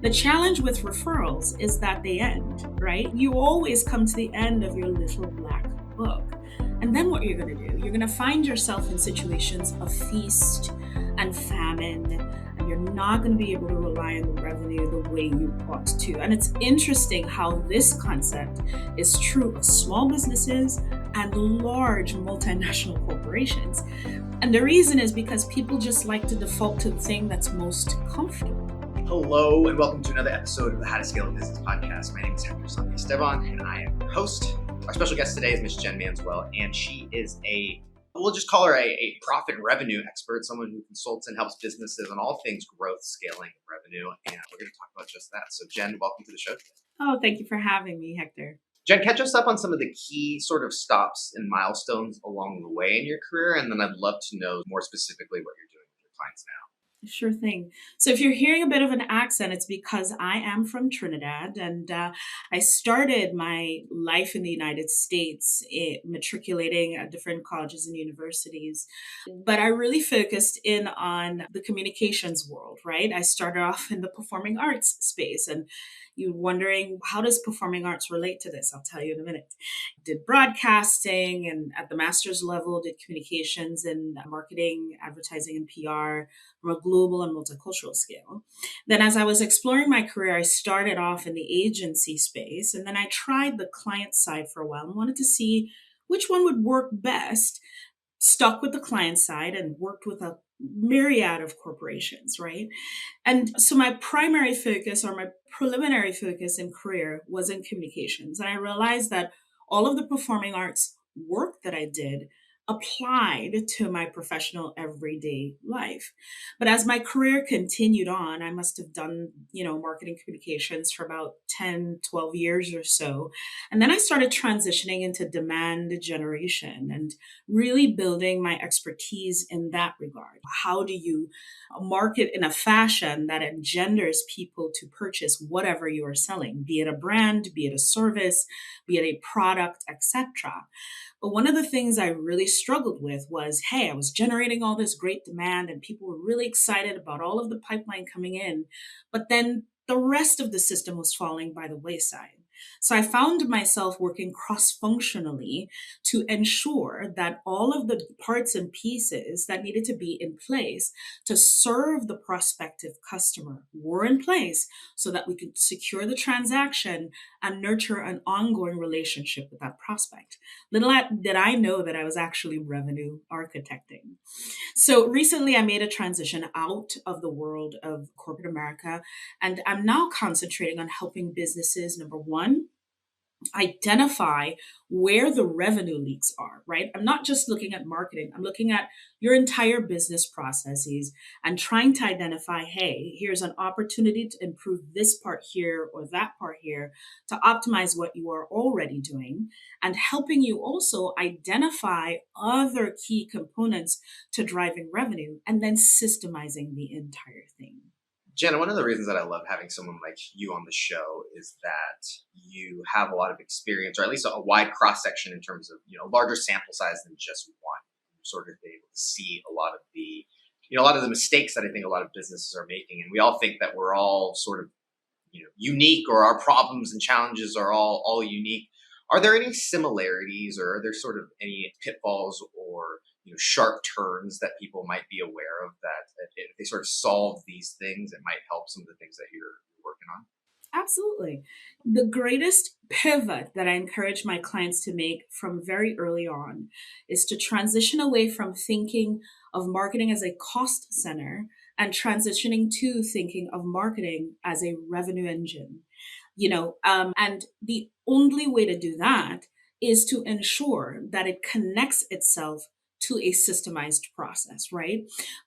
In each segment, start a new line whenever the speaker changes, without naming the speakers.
The challenge with referrals is that they end, right? You always come to the end of your little black book. And then what you're going to do, you're going to find yourself in situations of feast and famine, and you're not going to be able to rely on the revenue the way you ought to. And it's interesting how this concept is true of small businesses and large multinational corporations. And the reason is because people just like to default to the thing that's most comfortable.
Hello, and welcome to another episode of the How to Scale a Business podcast. My name is Hector Esteban, and I am your host. Our special guest today is Miss Jen Manswell, and she is we'll just call her a profit and revenue expert, someone who consults and helps businesses on all things growth, scaling, and revenue. And we're going to talk about just that. So Jen, welcome to the show today.
Oh, thank you for having me, Hector.
Jen, catch us up on some of the key sort of stops and milestones along the way in your career, and then I'd love to know more specifically what you're doing with your clients now.
Sure thing. So if you're hearing a bit of an accent, it's because I am from Trinidad, and I started my life in the United States, matriculating at different colleges and universities. But I really focused in on the communications world, right? I started off in the performing arts space, and you're wondering, how does performing arts relate to this? I'll tell you in a minute. Did broadcasting, and at the master's level, did communications and marketing, advertising, and PR from a global and multicultural scale. Then, as I was exploring my career, I started off in the agency space, and then I tried the client side for a while and wanted to see which one would work best. Stuck with the client side and worked with a myriad of corporations, right? And so my primary focus, or my preliminary focus in career, was in communications. And I realized that all of the performing arts work that I did applied to my professional everyday life. But as my career continued on, I must have done, marketing communications for about 10, 12 years or so. And then I started transitioning into demand generation and really building my expertise in that regard. How do you market in a fashion that engenders people to purchase whatever you are selling, be it a brand, be it a service, be it a product, etc. But one of the things I really struggled with was, hey, I was generating all this great demand and people were really excited about all of the pipeline coming in, but then the rest of the system was falling by the wayside. So I found myself working cross-functionally to ensure that all of the parts and pieces that needed to be in place to serve the prospective customer were in place so that we could secure the transaction and nurture an ongoing relationship with that prospect. Little did I know that I was actually revenue architecting. So recently I made a transition out of the world of corporate America, and I'm now concentrating on helping businesses, number one, identify where the revenue leaks are, right? I'm not just looking at marketing, I'm looking at your entire business processes and trying to identify, hey, here's an opportunity to improve this part here or that part here to optimize what you are already doing, and helping you also identify other key components to driving revenue and then systemizing the entire thing.
Jenna, one of the reasons that I love having someone like you on the show is that you have a lot of experience, or at least a wide cross section in terms of larger sample size than just one. You're sort of able to see a lot of the mistakes that I think a lot of businesses are making, and we all think that we're all sort of unique, or our problems and challenges are all unique. Are there any similarities, or are there sort of any pitfalls or sharp turns that people might be aware of, that if they sort of solve these things, it might help some of the things that you're working on?
Absolutely. The greatest pivot that I encourage my clients to make from very early on is to transition away from thinking of marketing as a cost center and transitioning to thinking of marketing as a revenue engine. And the only way to do that is to ensure that it connects itself to a systemized process, right?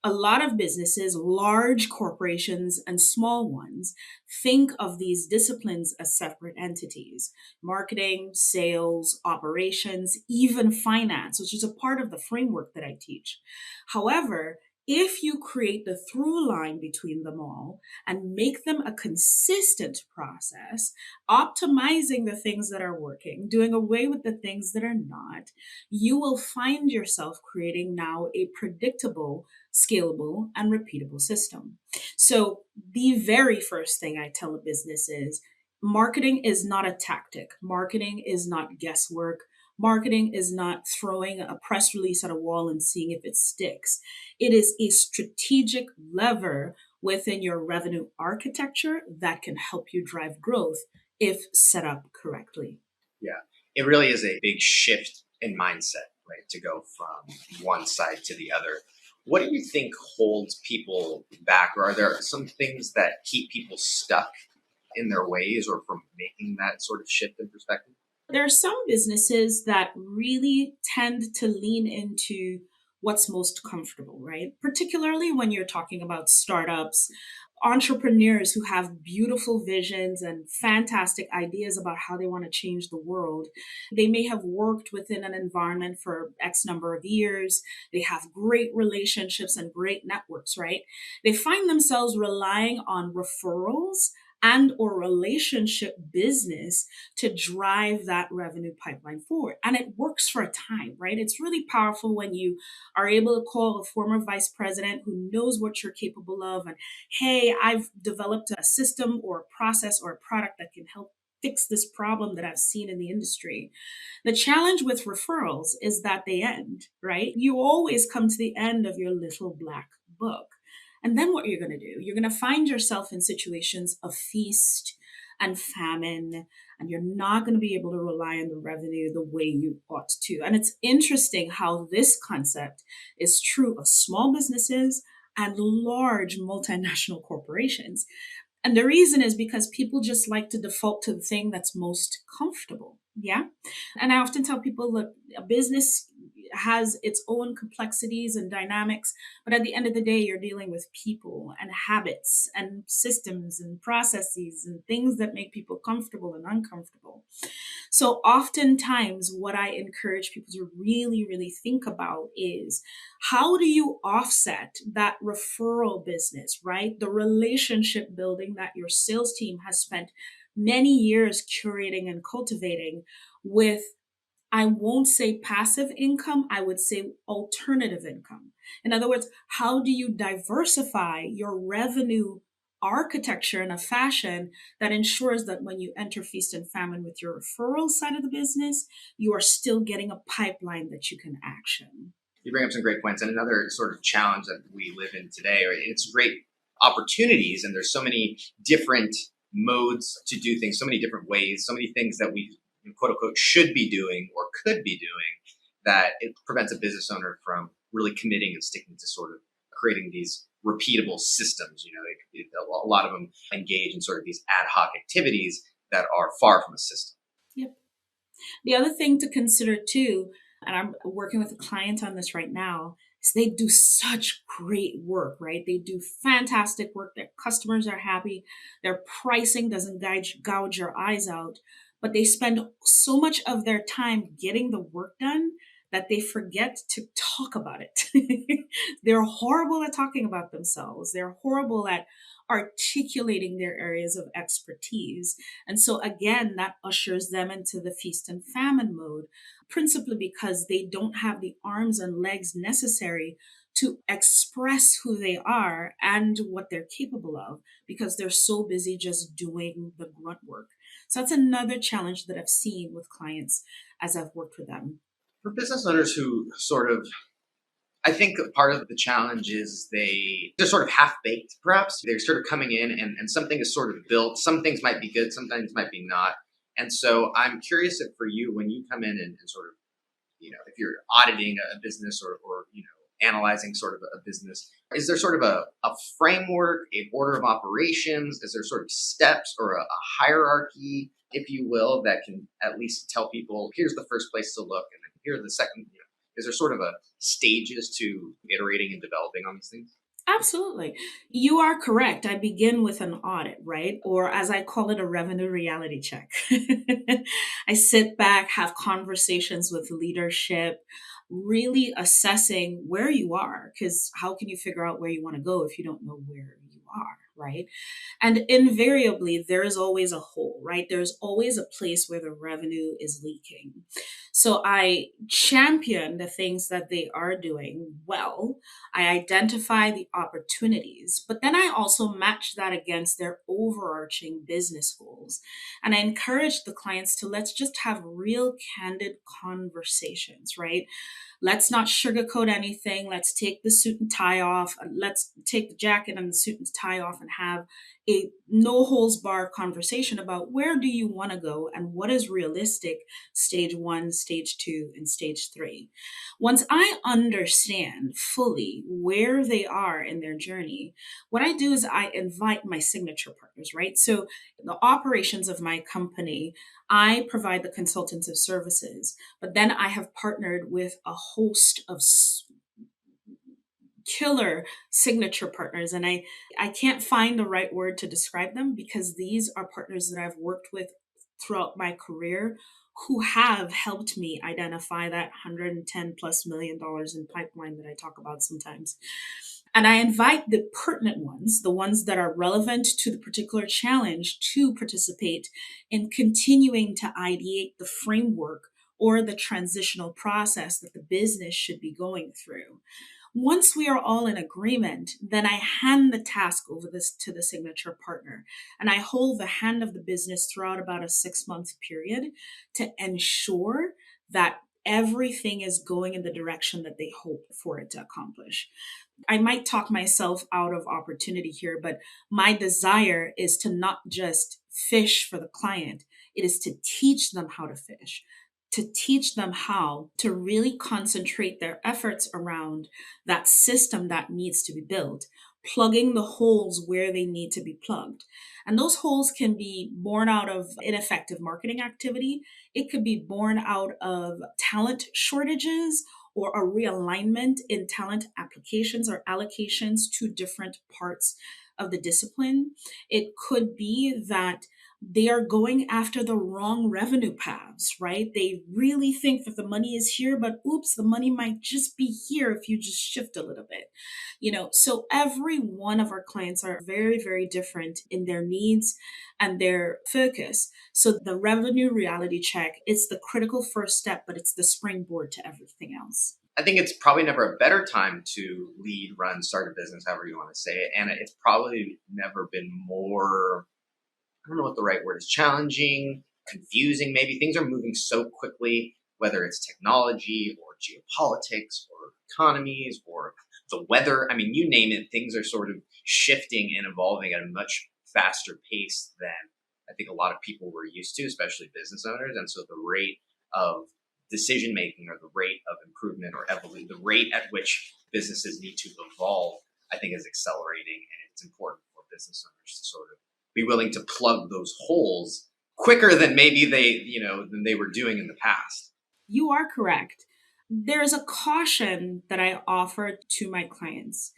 A lot of businesses, large corporations and small ones, think of these disciplines as separate entities: marketing, sales, operations, even finance, which is a part of the framework that I teach. However, If you create the through line between them all and make them a consistent process, optimizing the things that are working, doing away with the things that are not, you will find yourself creating now a predictable, scalable, and repeatable system. So, the very first thing I tell a business is marketing is not a tactic, marketing is not guesswork. Marketing is not throwing a press release at a wall and seeing if it sticks. It is a strategic lever within your revenue architecture that can help you drive growth if set up correctly.
Yeah, it really is a big shift in mindset, right? To go from one side to the other. What do you think holds people back, or are there some things that keep people stuck in their ways or from making that sort of shift in perspective?
There are some businesses that really tend to lean into what's most comfortable, right? Particularly when you're talking about startups, entrepreneurs who have beautiful visions and fantastic ideas about how they want to change the world. They may have worked within an environment for X number of years. They have great relationships and great networks, right? They find themselves relying on referrals and or relationship business to drive that revenue pipeline forward. And it works for a time, right? It's really powerful when you are able to call a former vice president who knows what you're capable of and, hey, I've developed a system or a process or a product that can help fix this problem that I've seen in the industry. The challenge with referrals is that they end, right? You always come to the end of your little black book. And then what you're going to do, you're going to find yourself in situations of feast and famine, and you're not going to be able to rely on the revenue the way you ought to. And it's interesting how this concept is true of small businesses and large multinational corporations. And the reason is because people just like to default to the thing that's most comfortable. Yeah. And I often tell people, look, a business has its own complexities and dynamics, but at the end of the day, you're dealing with people and habits and systems and processes and things that make people comfortable and uncomfortable. So, oftentimes, what I encourage people to really, really think about is how do you offset that referral business, right? The relationship building that your sales team has spent many years curating and cultivating with, I won't say passive income, I would say alternative income. In other words, how do you diversify your revenue architecture in a fashion that ensures that when you enter feast and famine with your referral side of the business, you are still getting a pipeline that you can action?
You bring up some great points, and another sort of challenge that we live in today. Right? It's great opportunities, and there's so many different modes to do things, so many different ways, so many things that we quote unquote should be doing or could be doing that it prevents a business owner from really committing and sticking to sort of creating these repeatable systems. A lot of them engage in sort of these ad hoc activities that are far from a system.
Yep. The other thing to consider too, and I'm working with a client on this right now, is they do such great work, right? They do fantastic work. Their customers are happy. Their pricing doesn't gouge your eyes out, but they spend so much of their time getting the work done that they forget to talk about it. They're horrible at talking about themselves. They're horrible at articulating their areas of expertise. And so, again, that ushers them into the feast and famine mode, principally because they don't have the arms and legs necessary to express who they are and what they're capable of because they're so busy just doing the grunt work. So, that's another challenge that I've seen with clients as I've worked with them.
For business owners who sort of I think part of the challenge is they're sort of half baked, perhaps. They're sort of coming in and something is sort of built. Some things might be good, some things might be not. And so I'm curious if for you, when you come in and sort of, if you're auditing a business or analyzing sort of a business, is there sort of a framework, a order of operations? Is there sort of steps or a hierarchy, if you will, that can at least tell people, here's the first place to look and then here's the second, is there sort of a stages to iterating and developing on these things?
Absolutely. You are correct. I begin with an audit, right? Or as I call it, a revenue reality check. I sit back, have conversations with leadership, really assessing where you are, because how can you figure out where you want to go if you don't know where you are, right? And invariably, there is always a hole, right? There's always a place where the revenue is leaking. So I champion the things that they are doing well. I identify the opportunities, but then I also match that against their overarching business goals. And I encourage the clients to let's just have real, candid conversations, right? Let's not sugarcoat anything. Let's take the suit and tie off. Let's take the jacket and the suit and tie off and have a no holds bar conversation about where do you want to go and what is realistic stage 1, stage 2, and stage 3. Once I understand fully where they are in their journey, what I do is I invite my signature partners, right? So the operations of my company, I provide the consultative services, but then I have partnered with a host of killer signature partners, and I can't find the right word to describe them because these are partners that I've worked with throughout my career who have helped me identify that 110 plus $1 million in pipeline that I talk about sometimes. And I invite the pertinent ones, the ones that are relevant to the particular challenge, to participate in continuing to ideate the framework or the transitional process that the business should be going through. Once we are all in agreement, then I hand the task over this to the signature partner, and I hold the hand of the business throughout about a 6 month period to ensure that everything is going in the direction that they hope for it to accomplish. I might talk myself out of opportunity here, but my desire is to not just fish for the client, it is to teach them how to fish, to teach them how to really concentrate their efforts around that system that needs to be built, plugging the holes where they need to be plugged. And those holes can be born out of ineffective marketing activity. It could be born out of talent shortages or a realignment in talent applications or allocations to different parts of the discipline. It could be that they are going after the wrong revenue paths, right? They really think that the money is here, but oops, the money might just be here if you just shift a little bit. So every one of our clients are very, very different in their needs and their focus. So the revenue reality check, it's the critical first step, but it's the springboard to everything else.
I think it's probably never a better time to lead, run, start a business, however you want to say it. And it's probably never been more, I don't know what the right word is, challenging, confusing. Maybe things are moving so quickly, whether it's technology or geopolitics or economies or the weather. I mean, you name it, things are sort of shifting and evolving at a much faster pace than I think a lot of people were used to, especially business owners. And so the rate of decision making or the rate of improvement or evolution, the rate at which businesses need to evolve, I think is accelerating. And it's important for business owners to sort of be willing to plug those holes quicker than maybe than they were doing in the past.
You are correct. There's a caution that I offer to my clients.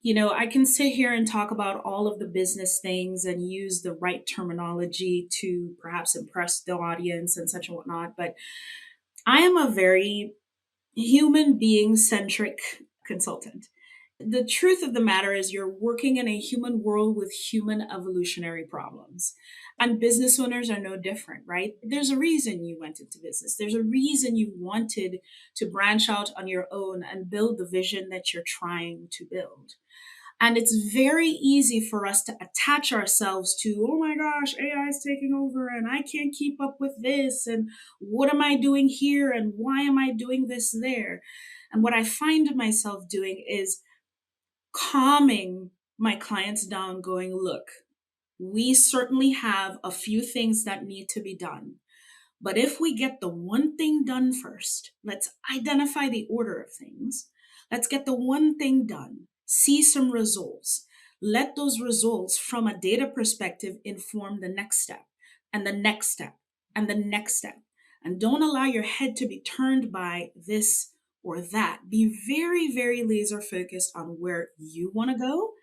I can sit here and talk about all of the business things and use the right terminology to perhaps impress the audience and such and whatnot, but I am a very human being centric consultant. The truth of the matter is, you're working in a human world with human evolutionary problems. And business owners are no different, right? There's a reason you went into business. There's a reason you wanted to branch out on your own and build the vision that you're trying to build. And it's very easy for us to attach ourselves to, oh my gosh, AI is taking over and I can't keep up with this. And what am I doing here? And why am I doing this there? And what I find myself doing is calming my clients down, going, look, we certainly have a few things that need to be done. But if we get the one thing done first, let's identify the order of things. Let's get the one thing done, see some results. Let those results from a data perspective inform the next step and the next step and the next step. And don't allow your head to be turned by this or that. Be very, very laser focused on where you want to go,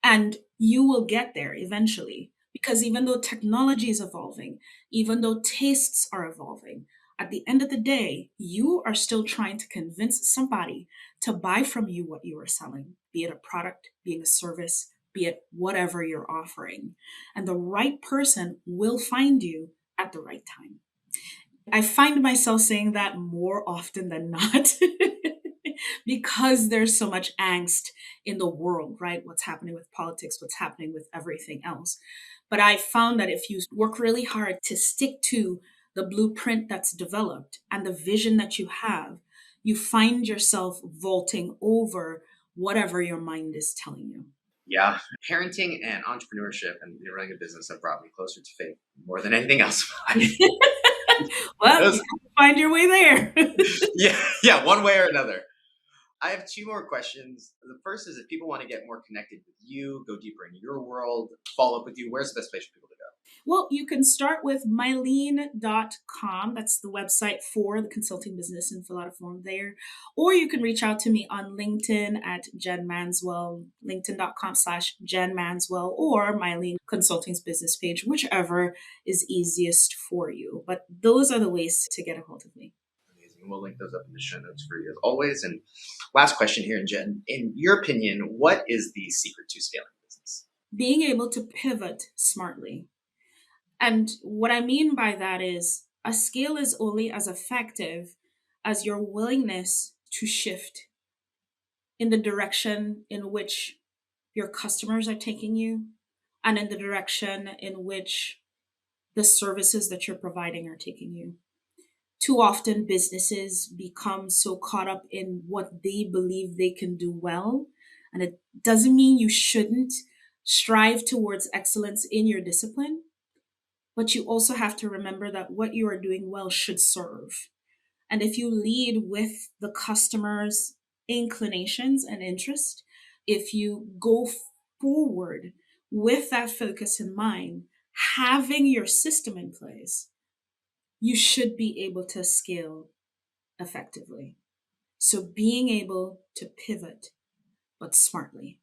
and you will get there eventually. Because even though technology is evolving, even though tastes are evolving, At the end of the day, you are still trying to convince somebody to buy from you what you are selling, be it a product, being a service, be it whatever you're offering. And the right person will find you at the right time. I find myself saying that more often than not because there's so much angst in the world, right? What's happening with politics, what's happening with everything else. But I found that if you work really hard to stick to the blueprint that's developed and the vision that you have, you find yourself vaulting over whatever your mind is telling you.
Yeah, parenting and entrepreneurship and running a business have brought me closer to faith more than anything else.
Well, you
Those-
have to find your way there.
yeah, yeah, one way or another. I have two more questions. The first is if people want to get more connected with you, go deeper into your world, follow up with you, where's the best place for people to go?
Well, you can start with mylene.com. That's the website for the consulting business and fill out a form there. Or you can reach out to me on LinkedIn at Jen Manswell, linkedin.com/Jen Manswell, or Mylene Consulting's business page, whichever is easiest for you. But those are the ways to get a hold of me.
Amazing. We'll link those up in the show notes for you as always. And last question here, Jen. In your opinion, what is the secret to scaling business?
Being able to pivot smartly. And what I mean by that is a scale is only as effective as your willingness to shift in the direction in which your customers are taking you and in the direction in which the services that you're providing are taking you. Too often, businesses become so caught up in what they believe they can do well. And it doesn't mean you shouldn't strive towards excellence in your discipline, but you also have to remember that what you are doing well should serve. And if you lead with the customer's inclinations and interest, if you go forward with that focus in mind, having your system in place, you should be able to scale effectively. So being able to pivot, but smartly.